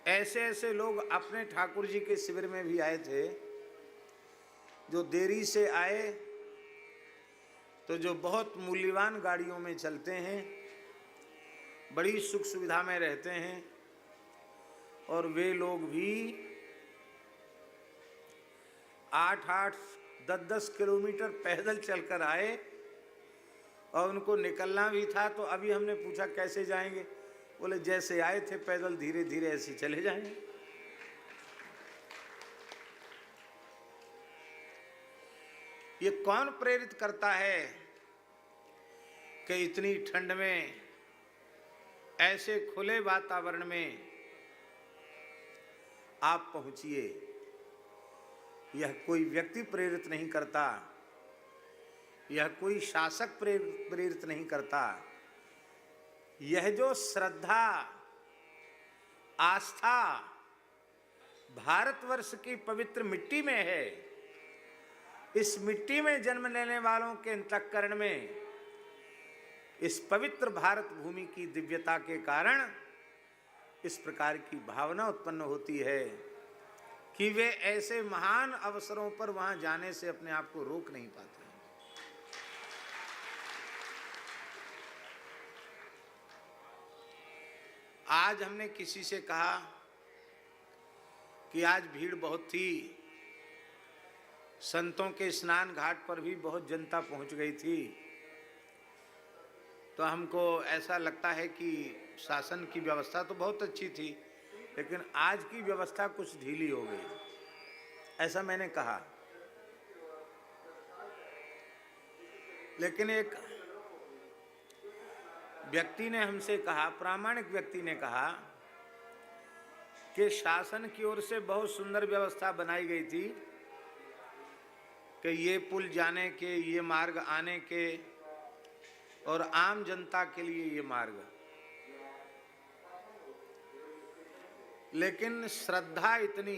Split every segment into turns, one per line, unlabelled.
ऐसे ऐसे लोग अपने ठाकुर जी के शिविर में भी आए थे, जो देरी से आए, तो जो बहुत मूल्यवान गाड़ियों में चलते हैं, बड़ी सुख सुविधा में रहते हैं, और वे लोग भी 8-8, 10-10 किलोमीटर पैदल चलकर आए, और उनको निकलना भी था। तो अभी हमने पूछा कैसे जाएंगे, बोले जैसे आए थे पैदल धीरे धीरे ऐसे चले जाएंगे। ये कौन प्रेरित करता है कि इतनी ठंड में, ऐसे खुले वातावरण में आप पहुंचिए? यह कोई व्यक्ति प्रेरित नहीं करता, यह कोई शासक प्रेरित नहीं करता। यह जो श्रद्धा आस्था भारतवर्ष की पवित्र मिट्टी में है, इस मिट्टी में जन्म लेने वालों के अंतःकरण में इस पवित्र भारत भूमि की दिव्यता के कारण इस प्रकार की भावना उत्पन्न होती है कि वे ऐसे महान अवसरों पर वहां जाने से अपने आप को रोक नहीं पाते। आज हमने किसी से कहा कि आज भीड़ बहुत थी, संतों के स्नान घाट पर भी बहुत जनता पहुंच गई थी, तो हमको ऐसा लगता है कि शासन की व्यवस्था तो बहुत अच्छी थी, लेकिन आज की व्यवस्था कुछ ढीली हो गई, ऐसा मैंने कहा। लेकिन एक व्यक्ति ने हमसे कहा, प्रामाणिक व्यक्ति ने कहा कि शासन की ओर से बहुत सुंदर व्यवस्था बनाई गई थी कि ये पुल जाने के, ये मार्ग आने के, और आम जनता के लिए ये मार्ग। लेकिन श्रद्धा इतनी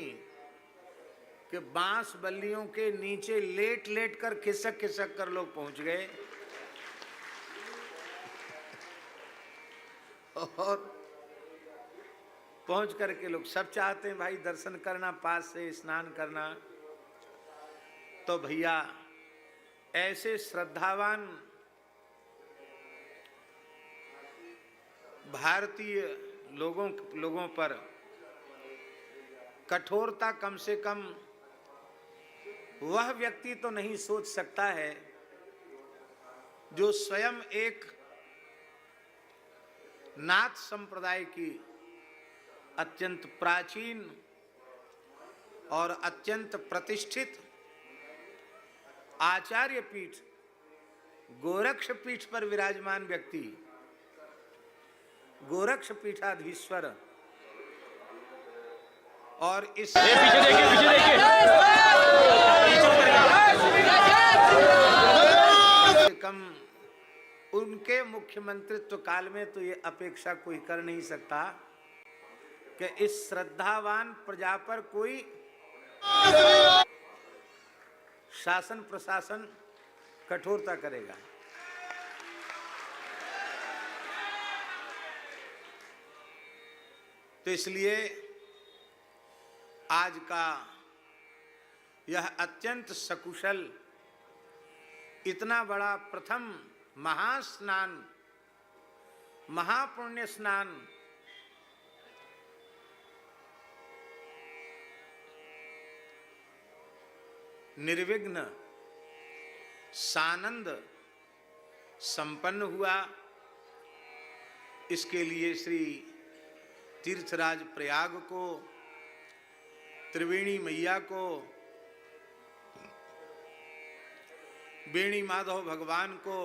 कि बांस बल्लियों के नीचे लेट लेट कर खिसक खिसक कर लोग पहुंच गए, और पहुंच करके लोग सब चाहते हैं भाई दर्शन करना, पास से स्नान करना। तो भैया ऐसे श्रद्धावान भारतीय लोगों पर कठोरता कम से कम वह व्यक्ति तो नहीं सोच सकता है जो स्वयं एक नाथ संप्रदाय की अत्यंत प्राचीन और अत्यंत प्रतिष्ठित आचार्य पीठ गोरक्ष पीठ पर विराजमान व्यक्ति, गोरक्ष पीठाधीश्वर, और इस कम उनके मुख्यमंत्रित्व काल में तो ये अपेक्षा कोई कर नहीं सकता कि इस श्रद्धावान प्रजा पर कोई शासन प्रशासन कठोरता करेगा। तो इसलिए आज का यह अत्यंत सकुशल, इतना बड़ा प्रथम महास्नान, महापुण्य स्नान निर्विघ्न सानंद संपन्न हुआ। इसके लिए श्री तीर्थराज प्रयाग को, त्रिवेणी मैया को, बेणी माधव भगवान को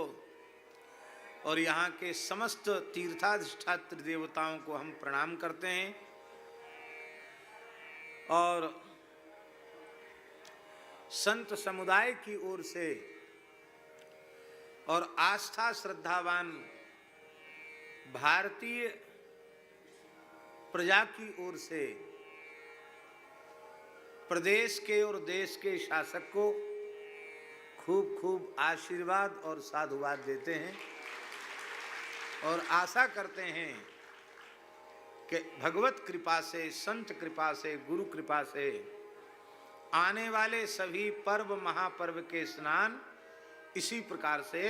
और यहाँ के समस्त तीर्थाधिष्ठात्र देवताओं को हम प्रणाम करते हैं। और संत समुदाय की ओर से और आस्था श्रद्धावान भारतीय प्रजा की ओर से प्रदेश के और देश के शासक को खूब खूब आशीर्वाद और साधुवाद देते हैं और आशा करते हैं कि भगवत कृपा से, संत कृपा से, गुरु कृपा से आने वाले सभी पर्व महापर्व के स्नान इसी प्रकार से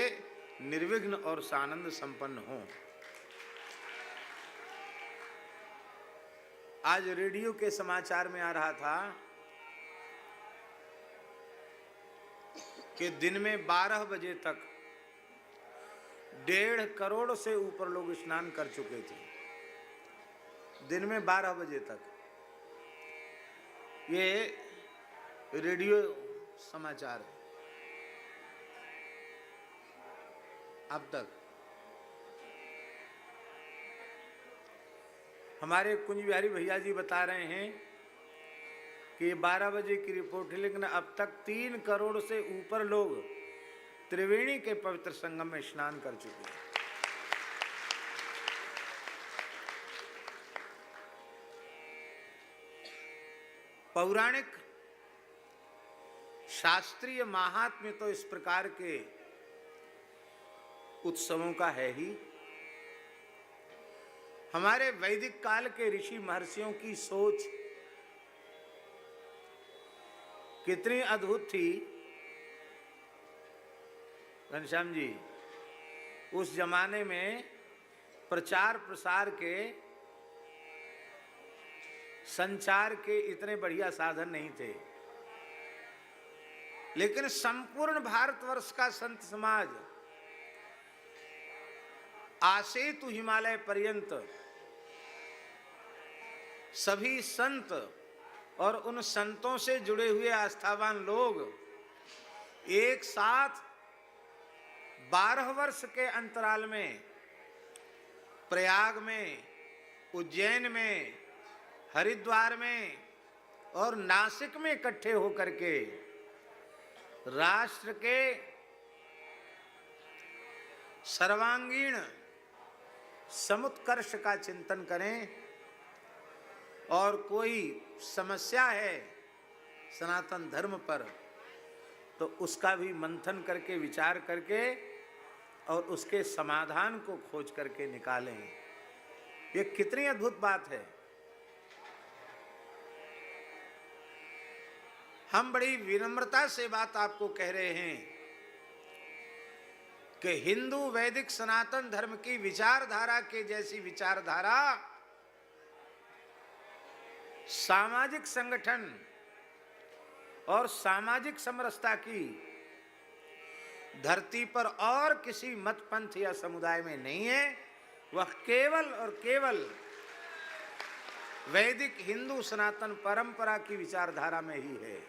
निर्विघ्न और सानंद संपन्न हों। आज रेडियो के समाचार में आ रहा था कि दिन में 12 बजे तक 1.5 करोड़ से ऊपर लोग स्नान कर चुके थे। दिन में 12 बजे तक, ये रेडियो समाचार है। अब तक हमारे कुंज बिहारी भैया जी बता रहे हैं कि 12 बजे की रिपोर्ट है, लेकिन अब तक 3 करोड़ से ऊपर लोग त्रिवेणी के पवित्र संगम में स्नान कर चुके हैं। पौराणिक शास्त्रीय महात्म्य तो इस प्रकार के उत्सवों का है ही। हमारे वैदिक काल के ऋषि महर्षियों की सोच कितनी अद्भुत थी घनश्याम जी। उस जमाने में प्रचार प्रसार के, संचार के इतने बढ़िया साधन नहीं थे, लेकिन संपूर्ण भारतवर्ष का संत समाज आसेतु हिमालय पर्यंत सभी संत और उन संतों से जुड़े हुए आस्थावान लोग एक साथ 12 वर्ष के अंतराल में प्रयाग में, उज्जैन में, हरिद्वार में और नासिक में इकट्ठे होकर के राष्ट्र के सर्वांगीण समुत्कर्ष का चिंतन करें, और कोई समस्या है सनातन धर्म पर तो उसका भी मंथन करके, विचार करके और उसके समाधान को खोज करके निकालें। ये कितनी अद्भुत बात है। हम बड़ी विनम्रता से बात आपको कह रहे हैं कि हिंदू वैदिक सनातन धर्म की विचारधारा के जैसी विचारधारा सामाजिक संगठन और सामाजिक समरसता की धरती पर और किसी मत पंथ या समुदाय में नहीं है। वह केवल और केवल वैदिक हिंदू सनातन परंपरा की विचारधारा में ही है।